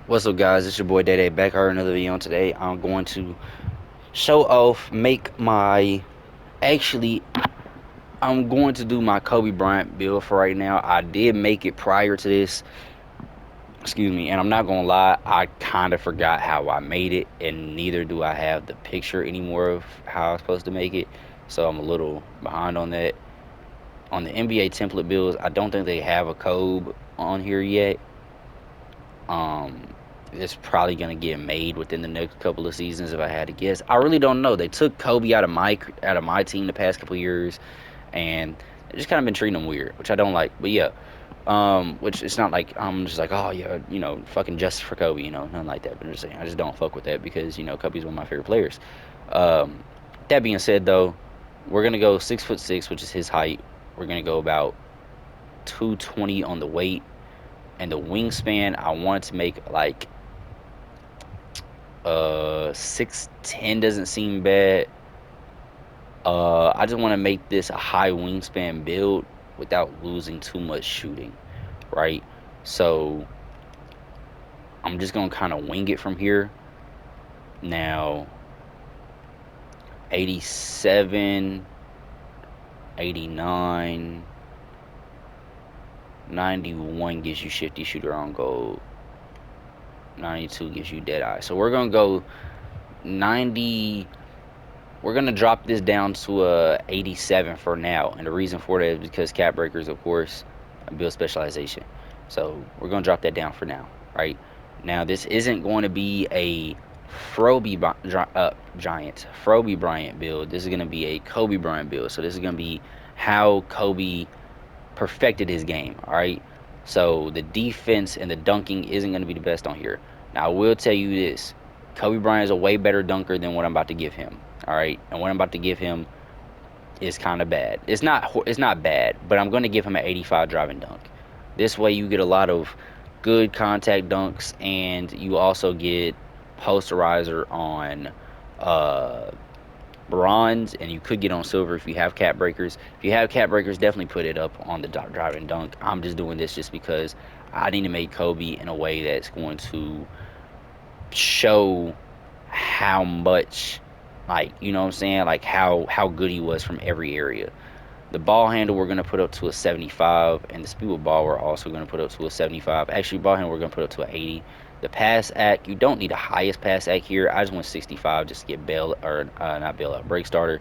What's up, guys? It's your boy Day Day back here another video. Today I'm going to show off, make my actually I'm going to do my Kobe Bryant build for right now. I did make it prior to this, excuse me, and I'm not gonna lie, I kind of forgot how I made it, and neither do I have the picture anymore of how I'm supposed to make it. So I'm a little behind on that. On the NBA template builds, I don't think they have a Kobe on here yet. Um, it's probably gonna get made within the next couple of seasons if I had to guess. I really don't know. They took Kobe out of my team the past couple of years, and they just kind of been treating him weird, which I don't like. But yeah, which it's not like I'm just like, oh yeah, fucking just for Kobe, nothing like that. But I'm just saying, I just don't fuck with that because Kobe's one of my favorite players. Um, that being said, though, we're gonna go 6'6", which is his height. We're gonna go about 220 on the weight, and the wingspan I want to make like 6'10" doesn't seem bad. I just want to make this a high wingspan build without losing too much shooting, right? So I'm just gonna kind of wing it from here. Now 87, 89, 91 gives you shifty shooter on gold. 92 gives you dead eye. So we're gonna go 90. We're gonna drop this down to a 87 for now, and the reason for that is because cap breakers, of course, build specialization. So we're gonna drop that down for now, right? Now this isn't going to be a Froby Bryant build. This is gonna be a Kobe Bryant build. So this is gonna be how Kobe perfected his game. All right. So the defense and the dunking isn't gonna be the best on here. Now I will tell you this: Kobe Bryant is a way better dunker than what I'm about to give him. All right, and what I'm about to give him is kind of bad. It's not bad, but I'm going to give him an 85 driving dunk. This way, you get a lot of good contact dunks, and you also get posterizer on uh, bronze, and you could get on silver if you have cap breakers. If you have cap breakers, definitely put it up on the driving dunk. I'm just doing this just because I need to make Kobe in a way that's going to show how much, like, you know what I'm saying, like how good he was from every area. The ball handle we're gonna put up to a 75, and the speed with ball we're also gonna put up to a 75. Actually, ball handle we're gonna put up to an 80. The pass act, you don't need the highest pass act here. I just went 65 just to get bail, or not bail out, break starter.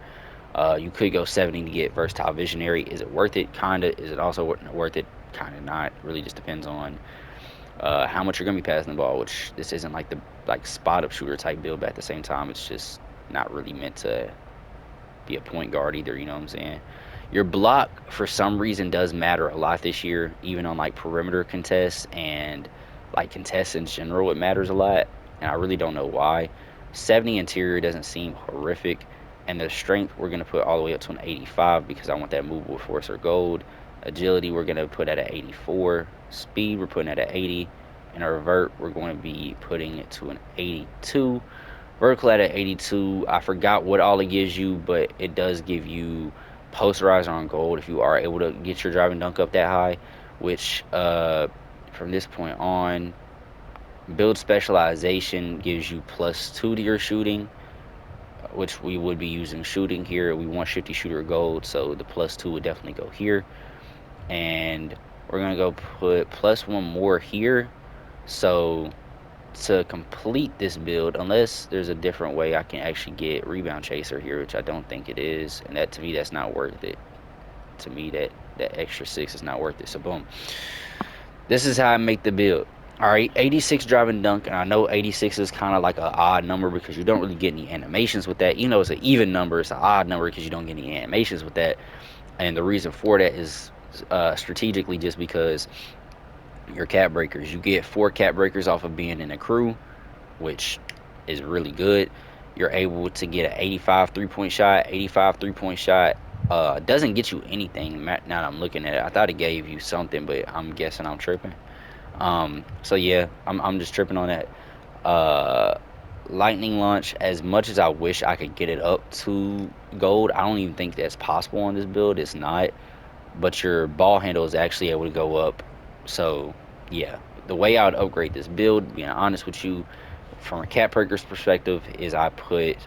You could go 70 to get versatile visionary. Is it worth it? Kinda. Is it also worth it? Kinda not. Really just depends on how much you're gonna be passing the ball, which this isn't like the spot up shooter type build, but at the same time it's just not really meant to be a point guard either, you know what I'm saying? Your block for some reason does matter a lot this year, even on like perimeter contests and like contests in general, it matters a lot, and I really don't know why. 70 interior doesn't seem horrific, and the strength we're gonna put all the way up to an 85 because I want that movable force or gold. Agility we're gonna put at an 84. Speed we're putting at an 80, and our vert we're going to be putting it to an 82. Vertical at an 82. I forgot what all it gives you, but it does give you posterizer on gold if you are able to get your driving dunk up that high, which from this point on, build specialization gives you +2 to your shooting, which we would be using shooting here. We want shifty shooter gold, so the +2 would definitely go here. And we're gonna go put +1 more here. So to complete this build, unless there's a different way I can actually get rebound chaser here, which I don't think it is, and that, to me, that's not worth it. To me, that extra 6 is not worth it. So boom, this is how I make the build. All right, 86 driving dunk, and I know 86 is kind of like an odd number because you don't really get any animations with that. It's an even number, it's an odd number because you don't get any animations with that. And the reason for that is strategically just because your cap breakers, you get 4 cap breakers off of being in a crew, which is really good. You're able to get an 85 3-point shot. 85 3-point shot doesn't get you anything. Now that I'm looking at it, I thought it gave you something, but I'm guessing I'm tripping. So yeah, I'm just tripping on that. Uh, Lightning launch. As much as I wish I could get it up to gold, I don't even think that's possible on this build. It's not. But your ball handle is actually able to go up. So yeah, the way I would upgrade this build, being honest with you, from a cat breaker's perspective, is I put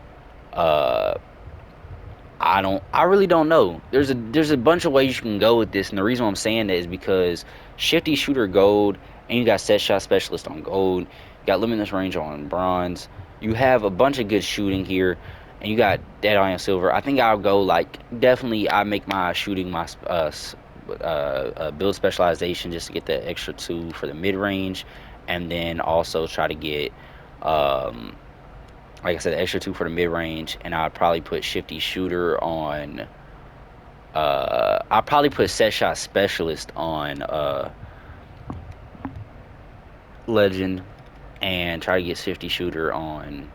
uh I really don't know. There's a bunch of ways you can go with this, and the reason why I'm saying that is because shifty shooter gold, and you got set shot specialist on gold, you got limitless range on bronze. You have a bunch of good shooting here, and you got dead eye on silver. I think I'll go like definitely. I make my shooting my build specialization just to get the extra two for the mid range, and then also try to get um like I said, the extra two for the mid range, and I'd probably put shifty shooter on. I'll probably put set shot specialist on legend, and try to get shifty shooter on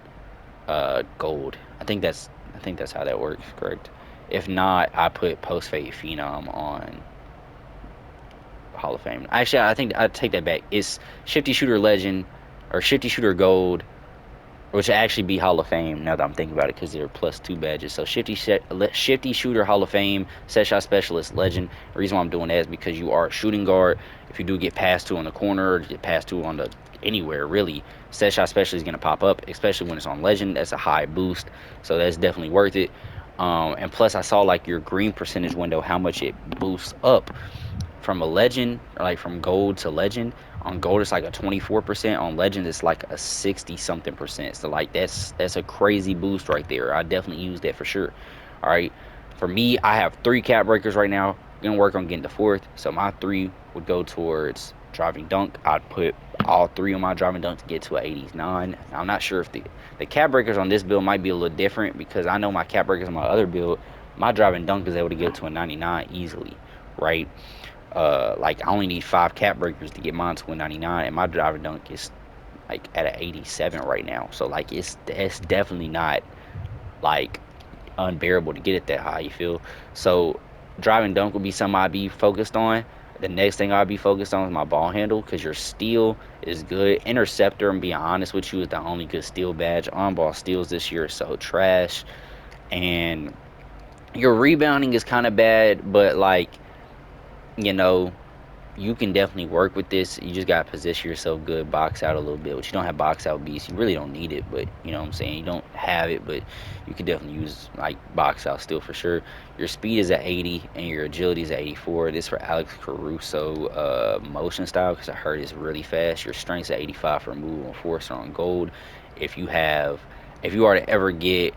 gold. I think that's how that works. Correct. If not, I put post fade phenom on Hall of Fame. Actually, I think I take that back. It's shifty shooter legend or shifty shooter gold, which would actually be Hall of Fame now that I'm thinking about it because they're +2 badges. So shifty shooter Hall of Fame, set shot specialist legend. The reason why I'm doing that is because you are a shooting guard. If you do get passed to on the corner or get passed to on the anywhere really, set shot specialist is gonna pop up, especially when it's on legend. That's a high boost, so that's definitely worth it. And plus, I saw like your green percentage window, how much it boosts up from a legend, like from gold to legend. On gold it's like a 24%. On legend it's like a 60 something percent. So like that's a crazy boost right there. I definitely use that for sure. All right. For me, I have three cap breakers right now. Gonna work on getting the fourth. So my three would go towards driving dunk. I'd put all three of my driving dunk to get to a 89. Now, I'm not sure if the cap breakers on this build might be a little different because I know my cap breakers on my other build, my driving dunk is able to get to a 99 easily, right? Like I only need five cap breakers to get mine to 199, and my driving dunk is like at an 87 right now. So like it's definitely not like unbearable to get it that high. You feel? So driving dunk would be something I'd be focused on. The next thing I'd be focused on is my ball handle because your steal is good. Interceptor, I'm being honest with you, is the only good steal badge. On ball steals this year is so trash, and your rebounding is kind of bad, but like you know you can definitely work with this. You just gotta position yourself good, box out a little bit. But you don't have box out beast. You really don't need it, but you know what I'm saying. You don't have it, but you could definitely use like box out still for sure. Your speed is at 80 and your agility is at 84. This for Alex Caruso motion style because I heard it's really fast. Your strength's at 85 for move on force on gold. If you have, if you are to ever get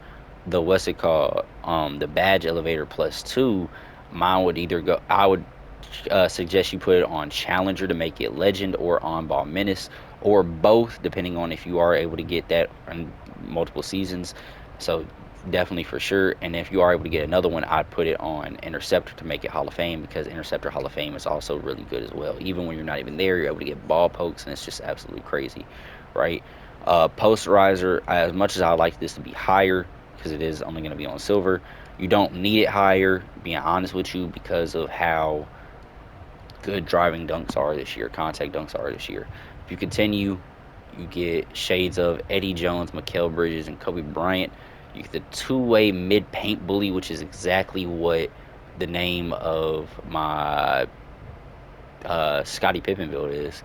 the what's it called, the badge elevator +2, mine would either go. I would suggest you put it on Challenger to make it Legend or on Ball Menace or both, depending on if you are able to get that in multiple seasons. So definitely for sure. And if you are able to get another one, I'd put it on Interceptor to make it Hall of Fame because Interceptor Hall of Fame is also really good as well. Even when you're not even there, you're able to get ball pokes, and it's just absolutely crazy, right? Posterizer, as much as I would like this to be higher because it is only going to be on silver, you don't need it higher, being honest with you, because of how good driving dunks are this year, contact dunks are this year. If you continue, you get shades of Eddie Jones, Mikal Bridges, and Kobe Bryant. You get the two-way mid-paint bully, which is exactly what the name of my Scottie Pippen build is.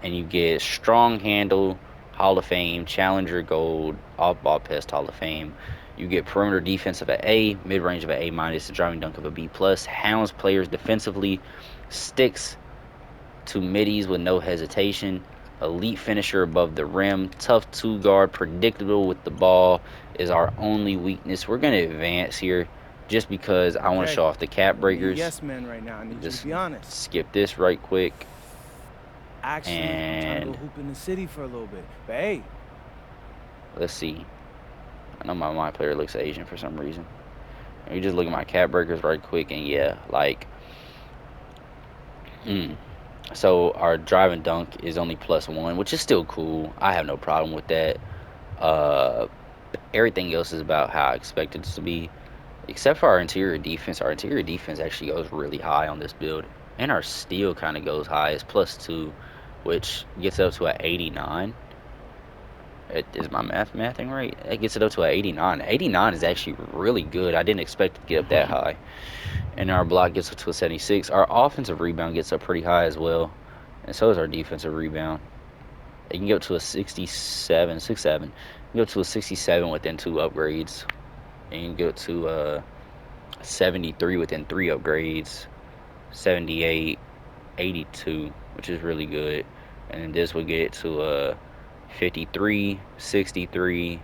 And you get strong handle, Hall of Fame, Challenger Gold, off ball pest Hall of Fame. You get perimeter defense of an A, mid range of an A minus, the driving dunk of a B plus. Hounds players defensively, sticks to middies with no hesitation. Elite finisher above the rim, tough two guard, predictable with the ball is our only weakness. We're gonna advance here just because I want to Okay. show off the cap You're being a breakers. yes man right now. I need you to Just be honest. skip this right quick. Actually, I'm trying to go And hoop in the city for a little bit. But hey, let's see. I know my player looks Asian for some reason. And you just look at my cap breakers right quick, and yeah, like, mm. So our drive and dunk is only +1, which is still cool. I have no problem with that. Uh, Everything else is about how I expect it to be, except for our interior defense. Our interior defense actually goes really high on this build, and our steal kind of goes high. It's +2, which gets up to an 89. Is my mathing right? It gets it up to an 89. 89 is actually really good. I didn't expect it to get up that high. And our block gets up to a 76. Our offensive rebound gets up pretty high as well. and so is our defensive rebound. It can go to a 67, 67. You can go to a 67 within 2 upgrades. And you can go to 73 within 3 upgrades. 78, 82, which is really good. And then this would get to 53, 63,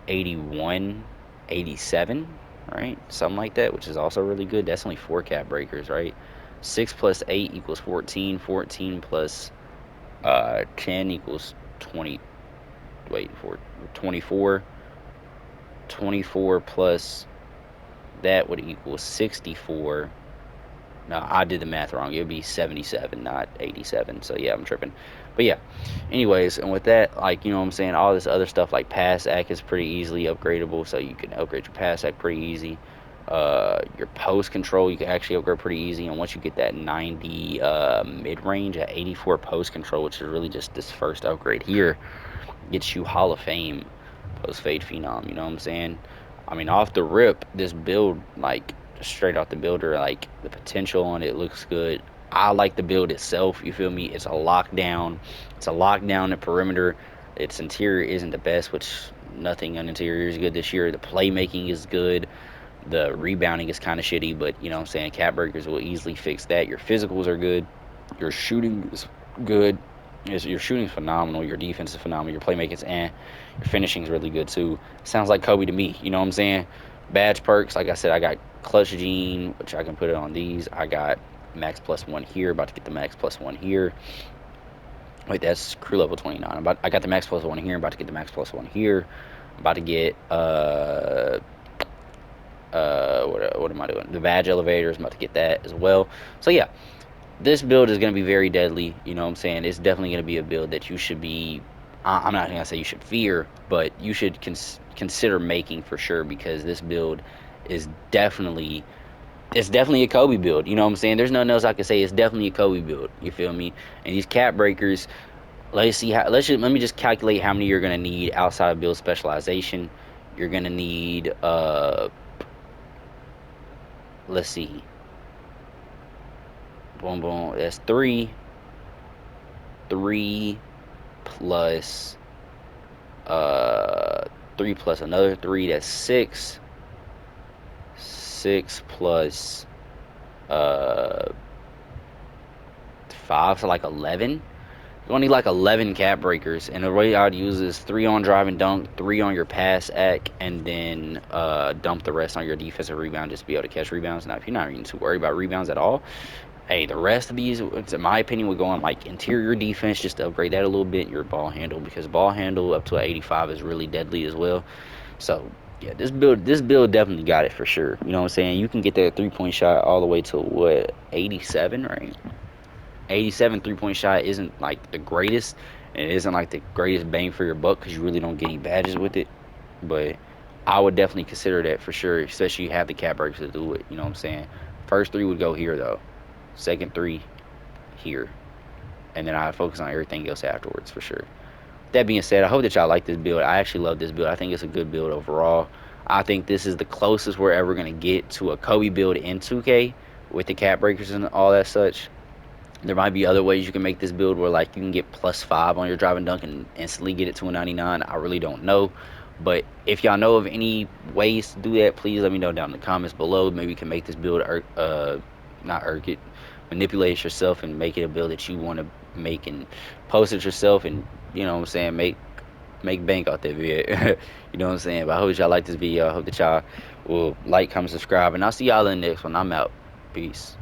81, 87, right? Something like that, which is also really good. That's only 4 cap breakers, right? 6 plus 8 equals 14. 14 plus 10 equals 20. Wait, 24. 24 plus that would equal 64. No, I did the math wrong. It would be 77, not 87. So yeah, I'm tripping. But yeah. Anyways, and with that, like, you know what I'm saying, all this other stuff like pass act is pretty easily upgradable. So you can upgrade your pass act pretty easy. Your post control you can actually upgrade pretty easy. And once you get that 90 mid range at 84 post control, which is really just this first upgrade here, gets you Hall of Fame post fade phenom. You know what I'm saying? I mean, off the rip, this build, like, straight off the builder, like, the potential on it looks good. I like the build itself. You feel me? It's a lockdown. It's a lockdown at perimeter. Its interior isn't the best, which nothing on interior is good this year. The playmaking is good. The rebounding is kind of shitty, but you know what I'm saying? Cap breakers will easily fix that. Your physicals are good. Your shooting is good. Your shooting is phenomenal. Your defense is phenomenal. Your playmaking's your finishing is really good too. Sounds like Kobe to me. You know what I'm saying? Badge perks, like I said, I got Clutch Gene, which I can put it on these. I got Max plus 1 here. About to get the Max plus 1 here. Wait, that's crew level 29. I got the Max plus 1 here. I'm about to get the Max plus 1 here. I'm about to get what am I doing? The badge elevators. I'm about to get that as well. So yeah, this build is going to be very deadly. You know what I'm saying? It's definitely going to be a build that you should be. I'm not going to say you should fear, but you should consider making for sure, because this build is definitely. It's definitely a Kobe build. You know what I'm saying? There's nothing else I can say. It's definitely a Kobe build. You feel me? And these cap breakers. Let's see how. Let me just calculate how many you're going to need outside of build specialization. You're going to need. Let's see. Boom, boom. That's 3. 3 plus 3 plus another 3, that's 6. 6 plus uh 5, so like 11. You only like 11 cap breakers, and the way I'd use is 3 on drive and dunk, 3 on your pass act, and then dump the rest on your defensive rebound just to be able to catch rebounds. Now, if you're not even too worried about rebounds at all, hey, the rest of these, in my opinion, would go on like interior defense, just to upgrade that a little bit. Your ball handle, because ball handle up to an 85 is really deadly as well. So yeah, this build definitely got it for sure. You know what I'm saying? You can get that 3-point shot all the way to what, 87, right? 87 3-point shot isn't like the greatest, and it isn't like the greatest bang for your buck because you really don't get any badges with it. But I would definitely consider that for sure, especially you have the cap breaks to do it. You know what I'm saying? First 3 would go here though. Second 3 here, and then I focus on everything else afterwards for sure. That being said, I hope that y'all like this build. I actually love this build. I think it's a good build overall. I think this is the closest we're ever gonna get to a Kobe build in 2K with the cap breakers and all that such. There might be other ways you can make this build where like you can get +5 on your drive and dunk and instantly get it to a 99. I really don't know. But if y'all know of any ways to do that, please let me know down in the comments below. Maybe you can make this build not it, manipulate it yourself and make it a build that you want to make and post it yourself, and you know what I'm saying, make bank out that video. You know what I'm saying? But I hope y'all like this video. I hope that y'all will like, comment, subscribe, and I'll see y'all in the next one. I'm out. Peace.